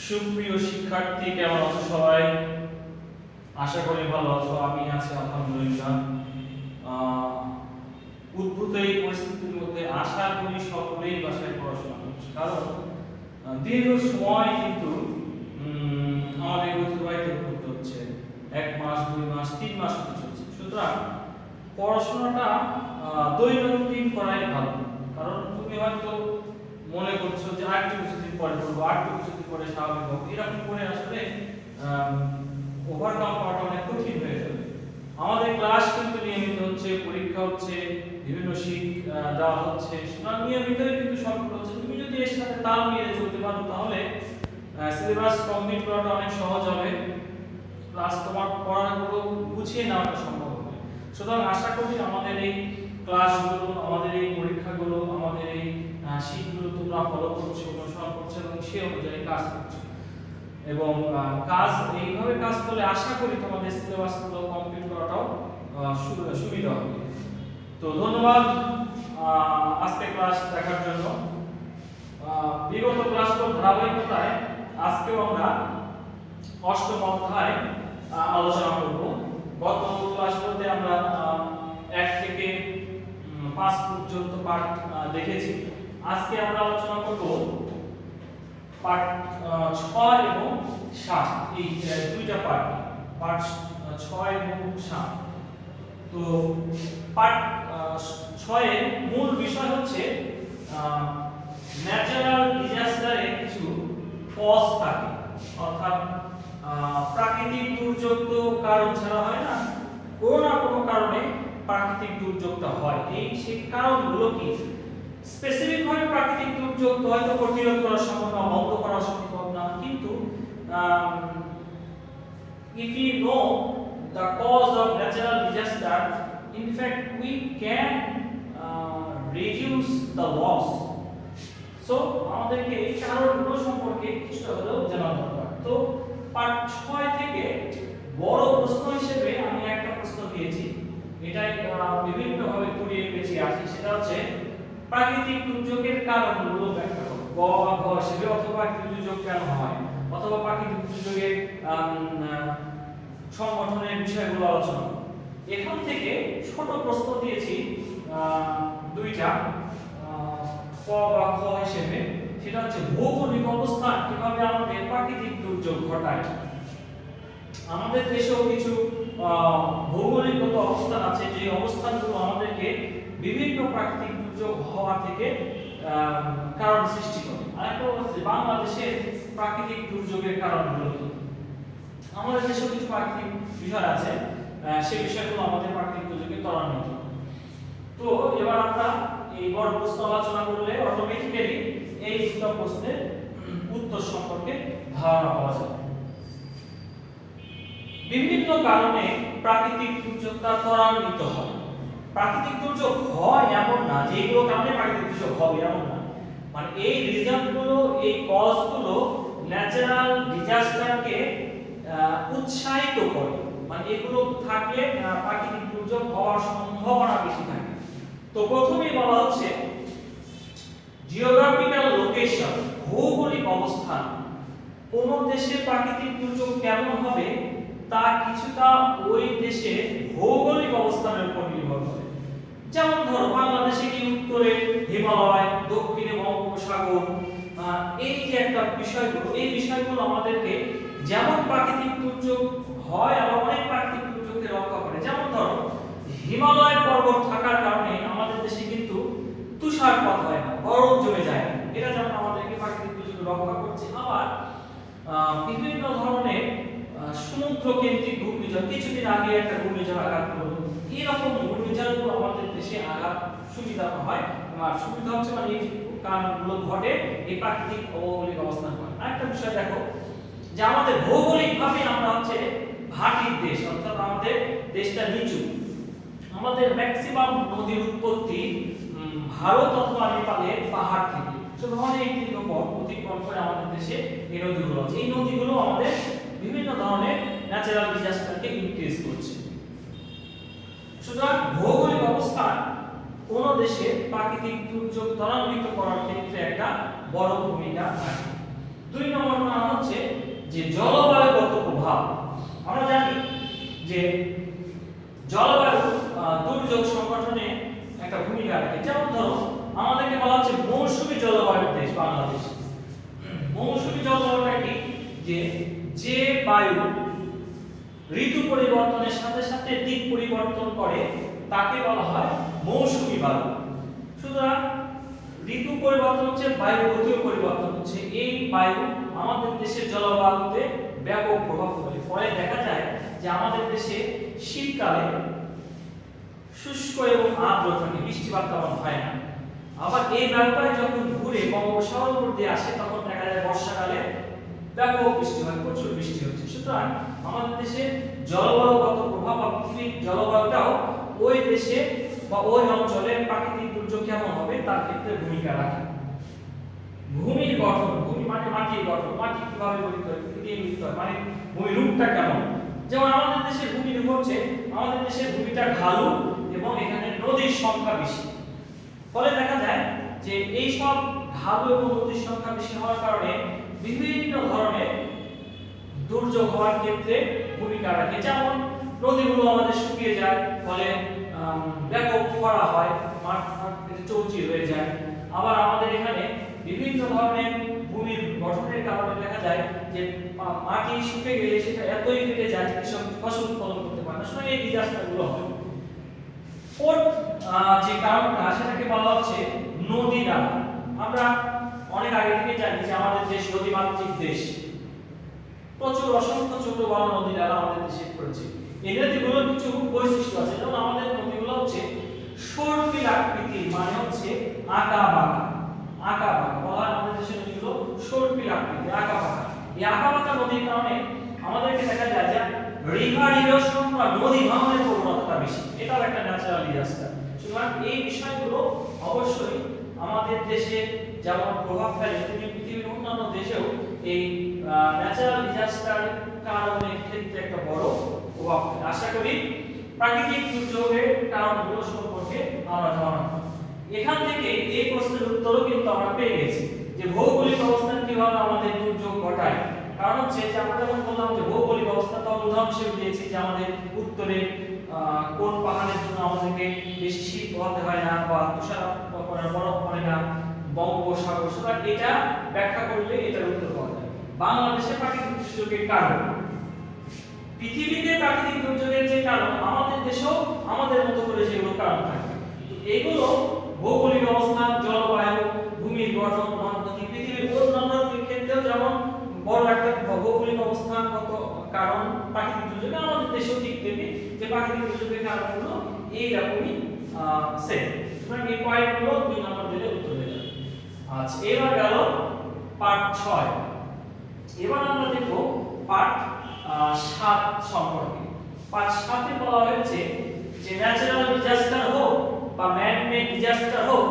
সুপ্রিয় শিক্ষার্থী, কেমন আছো সবাই? আশা করি ভালো আছো। আমি আছি আলহামদুলিল্লাহ। উদ্ভূত এই পরিস্থিতির মধ্যে আশা করি সকলেই বাসায় পড়াশোনা করছে, কারণ দীর্ঘ সময় কিন্তু আমাদের অতিবাহিত করতে হচ্ছে। 1 মাস, 2 মাস, 3 মাস চলছে। সুতরাং পড়াশোনাটা দৈনন্দিন করাই ভালো। কারণ তুমি হয়তো মনে করছো যে আরেকটু কিছুদিন পরে পড়বো, আরেকটু কিছুদিন পরে স্বাভাবিক হবে, এরকম করে আসলে ওভারকাম করাটা অনেক কঠিন হয়ে যাবে। আমাদের ক্লাস কিন্তু নিয়মিত হচ্ছে, পরীক্ষা হচ্ছে, বিভিন্ন শীট দেওয়া হচ্ছে, সুতরাং নিয়মিতই কিন্তু সবগুলো হচ্ছে। তুমি যদি এর সাথে তাল মিলিয়ে চলতে পারো তাহলে সিলেবাস কমপ্লিট করাটা অনেক সহজ হবে, প্লাস তোমার পড়াগুলো গুছিয়ে নেওয়াটা সম্ভব হবে। সুতরাং আশা করি আমাদের এই ক্লাসগুলো, আমাদের এই পরীক্ষাগুলো, আমাদের এই শীটগুলো তোমরা ফলো করছো, অনুসরণ করছো এবং সেই অনুযায়ী কাজ করছো। এবং কাজ এইভাবে কাজ করলে আশা করি তোমাদের সিলেবাসগুলো কমপ্লিট করাটাও সুবিধা হবে। তো ধন্যবাদ আজকে ক্লাস দেখার জন্য। বিগত ক্লাসগুলোর ধারাবাহিকতায় আজকেও আমরা অষ্টম অধ্যায় আলোচনা করব। গত ক্লাসগুলোতে আমরা 1 থেকে 5 পর্যন্ত পাঠ দেখেছি। আজকে আমরা আলোচনা করব পাঠ 6 এবং 7, এই দুইটা পাঠ 6 এবং 7। তো পাঠ 6 এর মূল বিষয় হচ্ছে ন্যাচারাল ডিজাস্টারে কিছু কজ থাকে, অর্থাৎ প্রাকৃতিক দুর্যোগ তো কারণ ছাড়া হয় না, কোনো না কোনো কারণে প্রাকৃতিক দুর্যোগটা হয়। এই সেই কারণগুলো কি? স্পেসিফিক ভাবে প্রাকৃতিক দুর্যোগ হয়তো প্রতিরোধ করা সম্ভব না, বন্ধ করা সম্ভব না, কিন্তু if we know the cause of natural disaster, in fact we can reduce the loss. So আমাদেরকে এই কারণগুলো সম্পর্কে কিছুটা হলেও জানা দরকার। তো পার্ট 6 থেকে বড় প্রশ্ন হিসেবে আমি একটা প্রশ্ন দিয়েছি, এটাই বিভিন্ন ভাবে ঘুরিয়ে পেঁচিয়ে আসি। সেটা হচ্ছে প্রাকৃতিক দুর্যোগের কারণগুলো ব্যাখ্যা করো। গ বা ঘ হিসেবে, অথবা দুর্যোগ কেন হয়, অথবা প্রাকৃতিক দুর্যোগের সংগঠনের বিষয়গুলো আলোচনা করো। এখান থেকে ছোট প্রশ্ন দিয়েছি দুইটা, ক বা খ হিসেবে। সেটা হচ্ছে ভৌগোলিক অবস্থান কিভাবে আমাদের প্রাকৃতিক দুর্যোগ ঘটায়। আমাদের দেশেও কিছু ভৌগোলিকগত অবস্থান আছে, যে অবস্থানগুলো আমাদেরকে বিভিন্ন প্রাকৃতিক দুর্যোগ হওয়া থেকে কারণ সৃষ্টি করে। আরেকটা হচ্ছে বাংলাদেশের প্রাকৃতিক দুর্যোগের কারণগুলো কি। আমাদের দেশেও কিছু প্রাকৃতিক বিষয় আছে, সেই বিষয়গুলো আমাদের প্রাকৃতিক দুর্যোগে ত্বরান্বিত। তো এবার আমরা এই বড় প্রশ্ন আলোচনা করলে অটোমেটিক্যালি এই দুটো প্রশ্নের উত্তর সম্পর্কে ধারণা পাওয়া যাবে। বিভিন্ন কারণে প্রাকৃতিক দুর্যোগটা ত্বরান্বিত হয়। প্রাকৃতিক দুর্যোগ হয় এমন না যে এগুলো কারণে প্রাকৃতিক দুর্যোগ হবে, এমন না। মানে এই রিজনগুলো, এই কজগুলো ন্যাচারাল ডিজাস্টারকে উৎসাহিত করে। মানে এগুলো থাকলে প্রাকৃতিক দুর্যোগ হওয়ার সম্ভাবনা বেশি থাকে। তো প্রথমেই বলা হচ্ছে জিওগ্রাফিক্যাল লোকেশন, ভৌগোলিক অবস্থান। কোন দেশে প্রাকৃতিক দুর্যোগ কেমন হবে তা কিছুটা ওই দেশের ভৌগোলিক অবস্থানের উপর নির্ভর করে। যেমন ধরো বাংলাদেশে কি উত্তরে হিমালয়, দক্ষিণে বঙ্গোপসাগর, এই যে একটা বিষয়গুলো, এই বিষয়গুলো আমাদেরকে যেমন প্রাকৃতিক দুর্যোগ হয় আবার অনেক প্রাকৃতিক দুর্যোগকে রক্ষা করে। যেমন ধরো হিমালয় পর্বত থাকার কারণে আমাদের দেশে কিন্তু তুষারপাত হয় না, বরফ জমে যায় না, এটা যেমন আমাদেরকে প্রাকৃতিক দুর্যোগ রক্ষা করছে। আবার বিভিন্ন ধরনের সমুদ্র কেন্দ্রিক ঘূর্ণিঝড়, কিছুদিন আগে একটা ঘূর্ণিঝড় আঘাত করলো, এরকম ঘূর্ণিঝড়গুলো আমাদের দেশে আঘাত সুবিধা হয়। আর সুবিধা হচ্ছে মানে এই কারণগুলো ঘটে এই প্রাকৃতিক ভৌগোলিক অবস্থান হয়। আরেকটা বিষয় দেখো যে আমাদের ভৌগোলিকভাবে আমরা হচ্ছে ভাটির দেশ, অর্থাৎ আমাদের দেশটা নিচু। আমাদের ম্যাক্সিমাম নদীর উৎপত্তি ভারত অথবা নেপালের পাহাড় থেকে। অনেক দীর্ঘ পথ অতিক্রম করে আমাদের দেশে এই নদীগুলো আছে। এই নদীগুলো আমাদের বিভিন্ন ধরনের ন্যাচারাল ডিজাস্টারকে ইনক্রিজ করছে। সুতরাং ভৌগোলিক অবস্থান কোন দেশে প্রাকৃতিক দুর্যোগ ত্বরান্বিত করার ক্ষেত্রে একটা বড় ভূমিকা রাখে। 2 নম্বর মান হচ্ছে যে জলবায়ুগত প্রভাব। আমরা জানি যে জলবায়ু দুর্যোগ সংগঠনে একটা ভূমিকা রাখে। যেমন ধরো আমাদেরকে বলা হচ্ছে মৌসুমী জলবায়ুর দেশ বাংলাদেশ। মৌসুমী জলবায়ুটা কি? যে বায়ু ঋতু পরিবর্তনের সাথে সাথে দিক পরিবর্তন করে তাকে বলা হয় মৌসুমী বায়ু। সুতরাং ঋতু পরিবর্তন হচ্ছে, বায়ু গতিও পরিবর্তন হচ্ছে। এই বায়ু আমাদের দেশের জলবায়ুতে ব্যাপক প্রভাব ফেলে। ফলে দেখা যায় যে আমাদের দেশে শীতকালে শুষ্ক এবং আর্দ্র থাকে, বৃষ্টিপাত তেমন হয় না। আবার এই বায়ুটা যখন ঘুরে বঙ্গোপসাগরের উপর দিয়ে আসে তখন দেখা যায় বর্ষাকালে ব্যাপক বৃষ্টি হয়, প্রচুর বৃষ্টি হচ্ছে। সুতরাং আমাদের দেশে জলবায়ুগত প্রভাব বা পৃথিবীর জলবায়ুটাও ওই দেশে বা ওই অঞ্চলে প্রাকৃতিক দুর্যোগ কেমন হবে তার ক্ষেত্রে ভূমিকা রাখে। ভূমির গঠন, ভূমি মানে মাটির গঠন, মাটি কিভাবে গঠিত হয়, পৃথিবী গঠিত হয়, মানে ভূমির রূপটা কেমন। যেমন আমাদের দেশের ভূমির রূপ হচ্ছে, আমাদের দেশের ভূমিটা ঢালু এবং এখানে নদীর সংখ্যা বেশি। ফলে দেখা যায় যে এই সব ঢালু এবং নদীর সংখ্যা বেশি হওয়ার কারণে বিভিন্ন ধরনের দুর্যোগ হওয়ার ক্ষেত্রে ভূমিকা রাখে। যেমন নদীগুলো আমাদের শুকিয়ে যায়, ফলে ব্যাপক খরা হয়, মাঠ চৌচির হয়ে যায়। আবার আমাদের এখানে বিভিন্ন ধরনের ভূমির গঠনের কারণে দেখা যায় যে মাটি শুকিয়ে গেলে সেটা এতই ফেটে যায় যে কৃষক ফসল উৎপাদন করতে পারে না। সুতরাং এই ডিজাস্টারগুলো হয়। ফোর্থ যে কারণটা সেটাকে বলা হচ্ছে নদী নালা। আমরা অনেক আগে থেকে জানি যে আমাদের দেশ নদীমাতৃক দেশ, প্রচুর অসংখ্য ছোট বড় নদী নালা আমাদের দেশে পড়েছে। এই নদীগুলোর কিছু বৈশিষ্ট্য আছে। যেমন আমাদের নদীগুলো হচ্ছে সর্পিল আকৃতির, মানে হচ্ছে আঁকা বাঁকা। আঁকা বাঁকা বলা হয় আমাদের দেশের নদীগুলো সর্পিল আকৃতির, আঁকা বাঁকা। এই আঁকা বাঁকা নদীর কারণে আমাদেরকে দেখা যায় যে রিভার ইরোশন বা নদী ভাঙনের প্রবণতাটা বেশি। এটাও একটা ন্যাচারাল ডিজাস্টার। সুতরাং এই বিষয়গুলো অবশ্যই আমাদের দেশে যেমন প্রভাব ফেলে পৃথিবীর অন্যান্য দেশেও এই ন্যাচারাল ডিজাস্টার কারণের ক্ষেত্রে একটা বড় প্রভাব ফেলে। আশা করি প্রাকৃতিক দুর্যোগের কারণগুলো সম্পর্কে আমরা ধারণা পাই। এখান থেকে এই প্রশ্নের উত্তরও কিন্তু আমরা পেয়ে গেছি যে ভৌগোলিক অবস্থান কিভাবে আমাদের দুর্যোগ ঘটায়। কারণ হচ্ছে যে আমরা যখন বললাম যে ভৌগোলিক অবস্থা, তখন উদাহরণ হিসেবে দিয়েছি যে আমাদের উত্তরে কোন পাহাড়ের জন্য আমাদেরকে বেশি শীত পোহাতে হয় না বা তুষারপাত বরফ পড়ে না, বঙ্গোপসাগর। সুতরাং এটা ব্যাখ্যা করলে এটার উত্তর পাওয়া যায়। বাংলাদেশে প্রাকৃতিক দুর্যোগের কারণ, পৃথিবীতে প্রাকৃতিক দুর্যোগের যে কারণ আমাদের দেশেও আমাদের মতো করে যেগুলো কারণ থাকে। এগুলো ভৌগোলিক অবস্থান, জলবায়ু, ভূমির গঠন, নদী, পৃথিবীর অন্যান্য ক্ষেত্রেও যেমন বড় একটা ভৌগোলিক অবস্থানগত কারণ প্রাকৃতিক দুর্যোগে, আমাদের দেশেও ঠিক তেমনি যে প্রাকৃতিক দুর্যোগের কারণগুলো এইরকমই সেম। সুতরাং এই পয়েন্টগুলো 2 নম্বর দিলে উত্তর হয়ে যাবে। আচ্ছা, এবার গেল পার্ট 6। এবার আমরা দেখব পার্ট 7 সম্পর্কে। পার্ট 7 এ বলা হয়েছে যে ন্যাচারাল ডিজাস্টার হোক বা ম্যান মেড ডিজাস্টার হোক,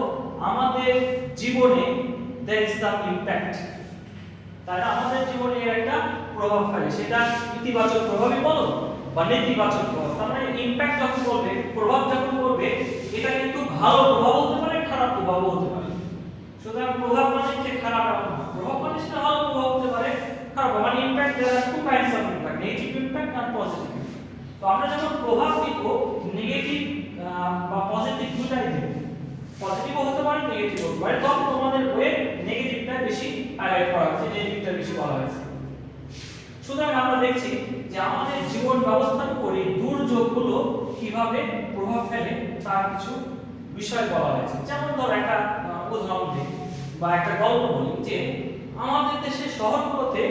আমাদের জীবনে there is some impact। তাই আমাদের জীবনে এর একটা প্রভাব ফেলে, সেটা ইতিবাচক প্রভাবই বলো বা নেতিবাচক প্রভাব। তার মানে ইমপ্যাক্ট যখন করবে, প্রভাব যখন করবে, এটা কিন্তু ভালো প্রভাব হতে পারে, খারাপ প্রভাবও হতে পারে। সুতরাং প্রভাব মানে যে খারাপ না, প্রভাব মানে সেটা ভালো প্রভাব হতে পারে, খারাপ মানে impact. there are two kinds of impact, negative impact and positive impact। তো আমরা যখন প্রভাব দিব, নেগেটিভ বা পজিটিভ দুটাই দেব। পজিটিভও হতে পারে, নেগেটিভ হতে পারে। তবে তোমাদের বইয়ে নেগেটিভটা বেশি হাইলাইট করা হয়েছে, নেগেটিভটা বেশি বলা হয়েছে। সুতরাং আমরা দেখছি যে আমাদের জীবন ব্যবস্থার উপরে দুর্যোগগুলো কিভাবে প্রভাব ফেলে তার কিছু বিষয় বলা হয়েছে। যেমন ধর একটা উদাহরণ দিই বা একটা গল্প বলি যে আমাদের দেশের শহরগুলোতে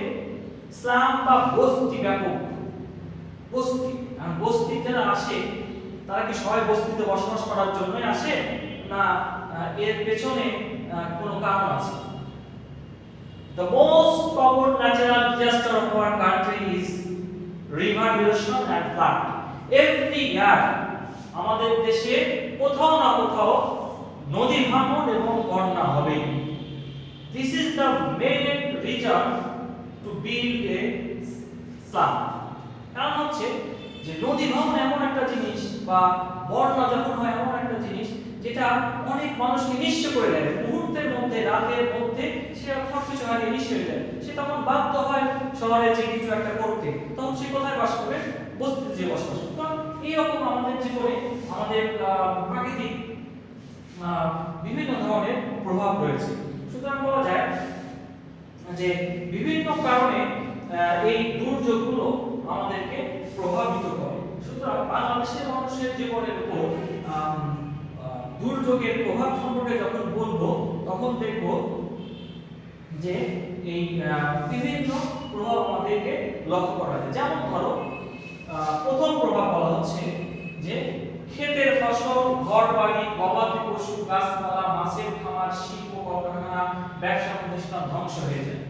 স্লাম বা বস্তি ব্যাপক। বস্তি, আর বস্তি যারা আসে তারা কি সবাই বস্তিতে বসবাস করার জন্যই আসে, না এর পেছনে কোনো কারণ আছে? The most common natural disaster of our country is river erosion and flood. Every year আমাদের দেশে কোথাও না কোথাও নদী ভাঙন এবং বন্যা হবে। This is the main reason to build a slum। কারণ হচ্ছে যে নদী ভাঙন এমন একটা জিনিস বা বন্যা যখন হয় এমন একটা জিনিস যেটা অনেক মানুষকে নিঃস্ব করে দেয়। মুহূর্তের মধ্যে, রাতের মধ্যে সে সবকিছু হারিয়ে নিঃস্ব হয়ে যায়। সে তখন বাধ্য হয় শহরে যে কিছু একটা করতে, তখন সে কোথায় বাস করবে? বস্তিতে যে বসবাস করবে। কারণ এইরকম আমাদের জীবনে আমাদের প্রাকৃতিক বিভিন্ন ধরনের প্রভাব রয়েছে। সুতরাং বলা যায় যে বিভিন্ন কারণে এই দুর্যোগগুলো আমাদেরকে প্রভাবিত করে। সুতরাং বাংলাদেশের মানুষের জীবনের উপর দুর্যোগের প্রভাব সম্পর্কে যখন বলবো, তখন দেখব যে এই বিভিন্ন প্রভাব আমাদেরকে লক্ষ্য করা যায়। যেমন ধরো, প্রথম প্রভাব বলা হচ্ছে যে ক্ষেতের ফসল, ঘরবাড়ি, গবাদি পশু, গাছপালা, মাছের খামার, শিল্প কলকারখানা, ব্যবসা প্রতিষ্ঠান ধ্বংস হয়ে যায়।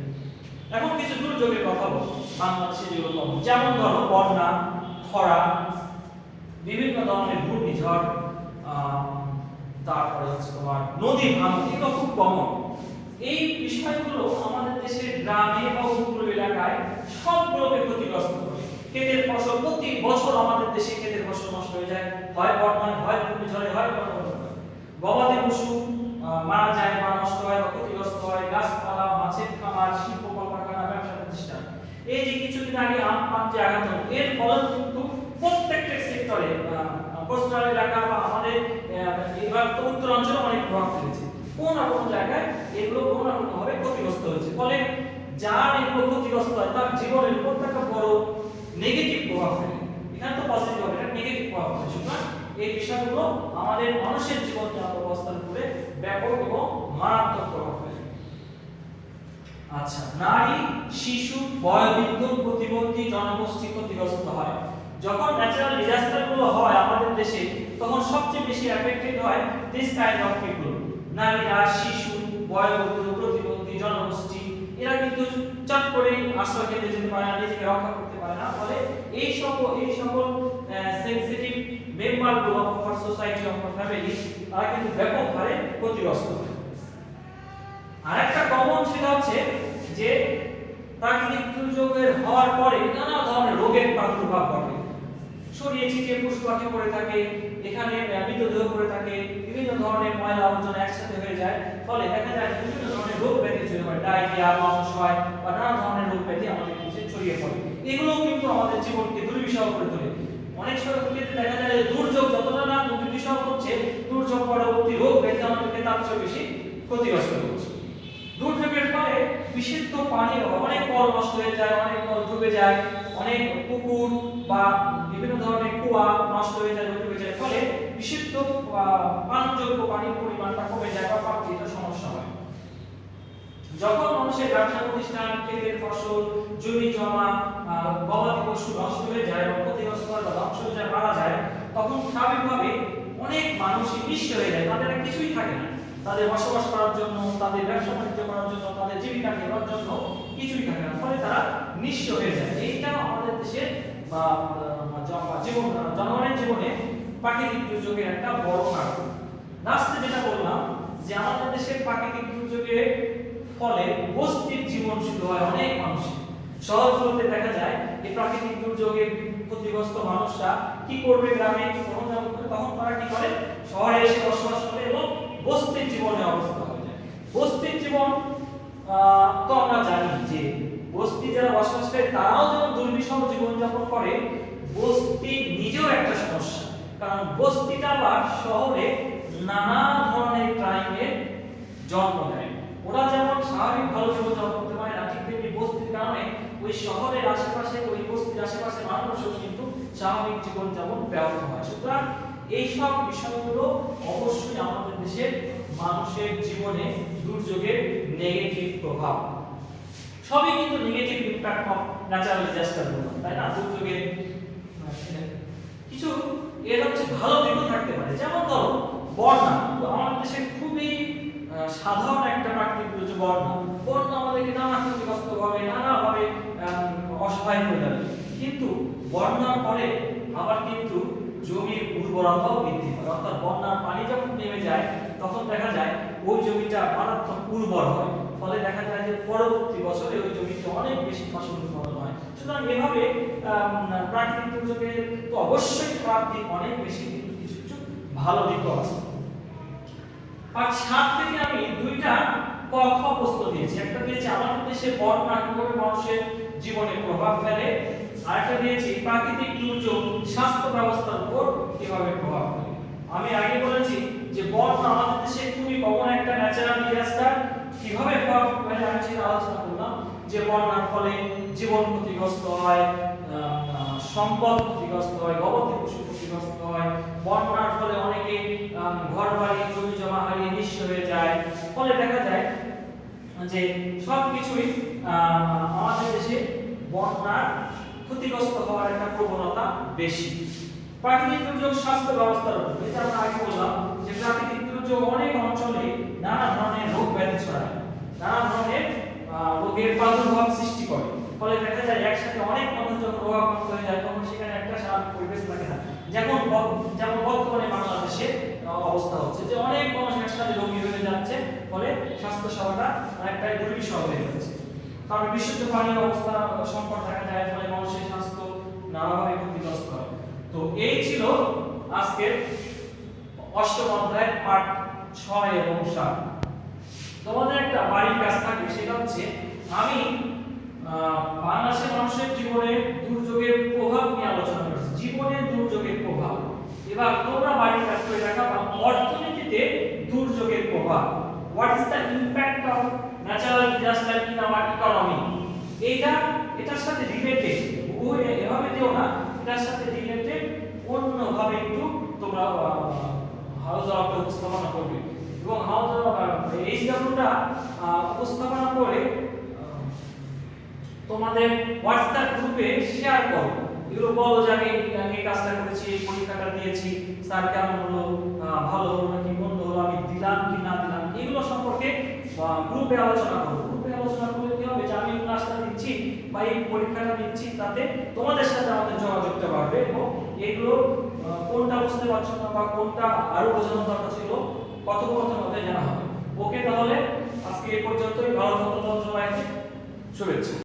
এখন কিছু দুর্যোগের কথা বলবো বাংলাদেশে যেগুলো, যেমন ধরো বন্যা, খরা, বিভিন্ন ধরনের ঘূর্ণিঝড়, তারপরে হচ্ছে তোমার নদী ভাঙন, এগুলো খুব কমন। এই বিষয়গুলো আমাদের দেশের গ্রামে বা উপকূল এলাকায় সবগুলোকে ক্ষতিগ্রস্ত করে। ক্ষেতের ফসল, প্রতি বছর আমাদের দেশে ক্ষেতের ফসল নষ্ট হয়ে যায়, হয় বন্যায়, হয় ঘূর্ণিঝড়ে, হয় বন্যায়। গবাদি পশু মারা যায় বা নষ্ট হয় বা ক্ষতিগ্রস্ত হয়, গাছপালা, মাছের খামার, শিল্প কলকারখানা, ব্যবসা প্রতিষ্ঠান। এই যে কিছুদিন আগে আমফান যে আঘাত হলো, এর ফলে কিন্তু প্রত্যেকটা সেক্টরে, কোস্টাল এলাকা বা আমাদের এবার তো উত্তরাঞ্চলে অনেক প্রভাব ফেলেছে। কোন না কোন জায়গায় এগুলো কোন না কোন ভাবে ক্ষতিগ্রস্ত হয়েছে। ফলে যার এগুলো ক্ষতিগ্রস্ত হয় তার জীবনের উপর একটা বড় নেগেটিভ প্রভাব ফেলে। এখানে তো পজিটিভ হবে, এটা নেগেটিভ প্রভাব ফেলে। সুতরাং এই বিষয়গুলো আমাদের মানুষের জীবনযাত্রা ব্যবস্থার উপরে ব্যাপক এবং মারাত্মক প্রভাব ফেলে। আচ্ছা, নারী, শিশু, বয়োবৃদ্ধ, প্রতিবন্ধী জনগোষ্ঠী ক্ষতিগ্রস্ত হয়। যখন ন্যাচারাল ডিজাস্টার গুলো হয় আমাদের দেশে, তখন সবচেয়ে বেশি এফেক্টেড হয় দিস কাইন্ড অফ পিপল। নারীরা, শিশু, বয়োবৃদ্ধ, প্রতিবন্ধী জনগোষ্ঠী, এরা কিন্তু চট করে আশ্রয় কেন্দ্রে যেতে পারে না, নিজেকে রক্ষা করতে পারে না। ফলে এই সকল সেনসিটিভ মেম্বারগুলো of our society, of our family, তারা কিন্তু ব্যাপক হারে ক্ষতিগ্রস্ত হয়। আরেকটা কমন সেটা হচ্ছে যে প্রাকৃতিক দুর্যোগের হওয়ার পরে নানা ধরনের রোগের প্রাদুর্ভাব ঘটে। ছড়িয়ে ছিটিয়ে পশু পাখি পড়ে থাকে, এখানে মৃতদেহ পড়ে থাকে, বিভিন্ন ধরনের ময়লা আবর্জনা একসাথে হয়ে যায়। ফলে দেখা যায় বিভিন্ন ধরনের রোগ ব্যাধি ছড়িয়ে পড়ে, ডায়রিয়া, অসহায় বা নানা ধরনের রোগ ব্যাধি আমাদের দেশে ছড়িয়ে পড়ে। এগুলো কিন্তু আমাদের জীবনকে দুর্বিষহ করে তোলে। অনেক সময় ক্ষেত্রে দেখা যায় যে দুর্যোগ যতটা না দুর্বিষহ করছে, দুর্যোগ পরবর্তী রোগ ব্যাধি আমাদেরকে তার চেয়ে বেশি ক্ষতিগ্রস্ত করছে। দুর্যোগের ফলে বিশুদ্ধ পানির অভাব, অনেক কল নষ্ট হয়ে যায়, অনেক কল ডুবে যায়, অনেক পুকুর বা বিভিন্ন ধরনের কুয়া নষ্ট হয়ে যায়, ডুবে যায়। ফলে বিশুদ্ধ পানযোগ্য পানির পরিমাণটা কমে যায় বা পানির সমস্যা হয়। যখন মানুষের ব্যবসা প্রতিষ্ঠান, ক্ষেতের ফসল, জমি জমা, গবাদি পশু নষ্ট হয়ে যায় বা ক্ষতিগ্রস্ত হয় বা ধ্বংস হয়ে যায়, মারা যায়, তখন স্বাভাবিকভাবে অনেক মানুষই নিঃস্ব হয়ে যায়, তাদের আর কিছুই থাকে না। তাদের বসবাস করার জন্য, তাদের ব্যবসা বাণিজ্য করার জন্য, তাদের জীবিকা নির্বাহের জন্য কিছুই থাকে না। ফলে তারা নিঃস্ব হয়ে যায়। এইটা আমাদের দেশের জনগণের জীবনে প্রাকৃতিক দুর্যোগের একটা বড় কারণ। লাস্টে যেটা বললাম যে আমাদের দেশের প্রাকৃতিক দুর্যোগের ফলে বস্তির জীবন শুরু হয় অনেক মানুষের। শহরগুলোতে দেখা যায় এই প্রাকৃতিক দুর্যোগে ক্ষতিগ্রস্ত মানুষরা কি করবে, গ্রামে জীবনযাপন করে, তখন তারা কি করে, শহরে এসে বসবাস করে এবং বস্তির জীবনের অবস্থা হয়ে যায়। বস্তির জীবন তো আমরা জানি যে বস্তি যারা বসবাস করে তারাও যেমন দুর্বিষহ জীবনযাপন করে, বস্তি নিজেও একটা সমস্যা। কারণ বস্তিটা বা শহরে নানা ধরনের ক্রাইমের জন্ম দেয়। ওরা যেমন স্বাভাবিক ভালো জীবনযাপন করতে পারে না, ঠিক তেমনি বস্তির কারণে ওই শহরের আশেপাশে, ওই বস্তির আশেপাশে মানুষও কিন্তু স্বাভাবিক জীবনযাপন ব্যাহত হয়। সুতরাং এইসব বিষয়গুলো অবশ্যই আমাদের দেশের মানুষের জীবনে দুর্যোগের নেগেটিভ প্রভাব। সবই কিন্তু negative impact of natural disaster, তাই না? দুর্যোগের কিছু এর হচ্ছে ভালো দিকও থাকতে পারে। যেমন ধরো বন্যা, তো আমাদের দেশে খুবই সাধারণ একটা প্রাকৃতিক দুর্যোগ বন্যা। বন্যা আমাদেরকে নানা ক্ষতিগ্রস্ত ভাবে, নানাভাবে অসহায় করে দেবে। কিন্তু বন্যার পরে আবার কিন্তু জমির উর্বরতাও বৃদ্ধি পায়। অর্থাৎ বন্যার পানি যখন নেমে যায় তখন দেখা যায় ওই জমিটা মারাত্মক উর্বর হয়। ফলে দেখা যায় যে পরবর্তী বছরে ওই জমিতে অনেক বেশি ফসল উৎপাদন হয়। সুতরাং এভাবে প্রাকৃতিক দুর্যোগের তো অবশ্যই খারাপ দিক অনেক বেশি, কিন্তু কিছু কিছু ভালো দিকও আছে। আর 7 থেকে আমি দুইটা ক খ প্রশ্ন দিয়েছি। একটা দিয়েছি আমাদের দেশে বন্যা কিভাবে মানুষের জীবনে প্রভাব ফেলে। আরেকটা দিয়েছি প্রাকৃতিক দুর্যোগ স্বাস্থ্য ব্যবস্থার উপর কিভাবে প্রভাব ফেলে। আমি আগে বলেছি যে বন্যা আমাদের দেশে খুবই কমন একটা ন্যাচারাল ডিজাস্টার, কিভাবে প্রভাব ফেলে আমি সেটা আলোচনা করলাম। যে বন্যার ফলে জীবন ক্ষতিগ্রস্ত হয়, সম্পদ ক্ষতিগ্রস্ত হয়, গবাদি পশু ক্ষতিগ্রস্ত হয়, বন্যার ফলে অনেকে ঘরবাড়ি জমি জমা হারিয়ে নিঃস্ব হয়ে যায়। ফলে দেখা যায় যে সবকিছুই আমাদের দেশে বন্যার ক্ষতিগ্রস্ত হওয়ার একটা প্রবণতা বেশি। প্রাকৃতিক দুর্যোগ স্বাস্থ্য ব্যবস্থার উপর, এটা আমরা আগে বললাম যে প্রাকৃতিক দুর্যোগ অনেক অঞ্চলে নানা ধরনের রোগ ব্যাধি ছড়ায়, নানা ধরনের রোগের প্রাদুর্ভাব সৃষ্টি করে। ফলে দেখা যায় একসাথে অনেক মানুষ যখন রোগাক্রান্ত হয়ে যায় তখন সেখানে একটা স্বাভাবিক পরিবেশ থাকে না। যেমন বর্তমানে বাংলাদেশে অবস্থা হচ্ছে যে অনেক মানুষ একসাথে রোগী হয়ে যাচ্ছে, ফলে স্বাস্থ্য সেবাটা অনেকটাই দুর্বিষহ হয়ে যাচ্ছে। কারণ বিশুদ্ধ পানির অবস্থা সংকট দেখা যায়, ফলে মানুষের স্বাস্থ্য নানাভাবে ক্ষতিগ্রস্ত হয়। তো এই ছিল আজকের অষ্টম অধ্যায়ের পাঠ 6 এবং 7। তোমাদের একটা বাড়ির কাজ থাকবে, সেটা হচ্ছে আমি বাংলাদেশের মানুষের জীবনে দুর্যোগের প্রভাব নিয়ে আলোচনা করেছি, জীবনের দুর্যোগের প্রভাব। এবার তোমরা বাড়ির কাজ করে দেখাবা অর্থনীতিতে দুর্যোগের প্রভাব। What is the impact of natural disaster in our economy. এটার সাথে রিলেটেড, এভাবে দিও না, এটার সাথে রিলেটেড অন্যভাবে একটু তোমরা হাউস জবাবটা উপস্থাপনা করবে। এবং হাউস এই জবাবটা উপস্থাপনা করে তোমাদের হোয়াটসঅ্যাপ গ্রুপে শেয়ার করো। এগুলো বলো যে আমি এই কাজটা করেছি, এই পরীক্ষাটা দিয়েছি, স্যার কেমন হলো, ভালো হলো নাকি মন্দ হলো, আমি দিলাম কি না দিলাম, এগুলো সম্পর্কে গ্রুপে আলোচনা করো। গ্রুপে আলোচনা করলে কি হবে যে আমি ক্লাসটা দিচ্ছি বা এই পরীক্ষাটা দিচ্ছি, তাতে তোমাদের সাথে আমাদের যোগাযোগটা বাড়বে এবং এগুলো কোনটা বুঝতে পারছো না বা কোনটা আরো বোঝানো দরকার ছিল কথোপকথন হবে জানা হবে। ওকে, তাহলে আজকে এই পর্যন্তই। ভালো থাকো সবাইকে, শুভেচ্ছা।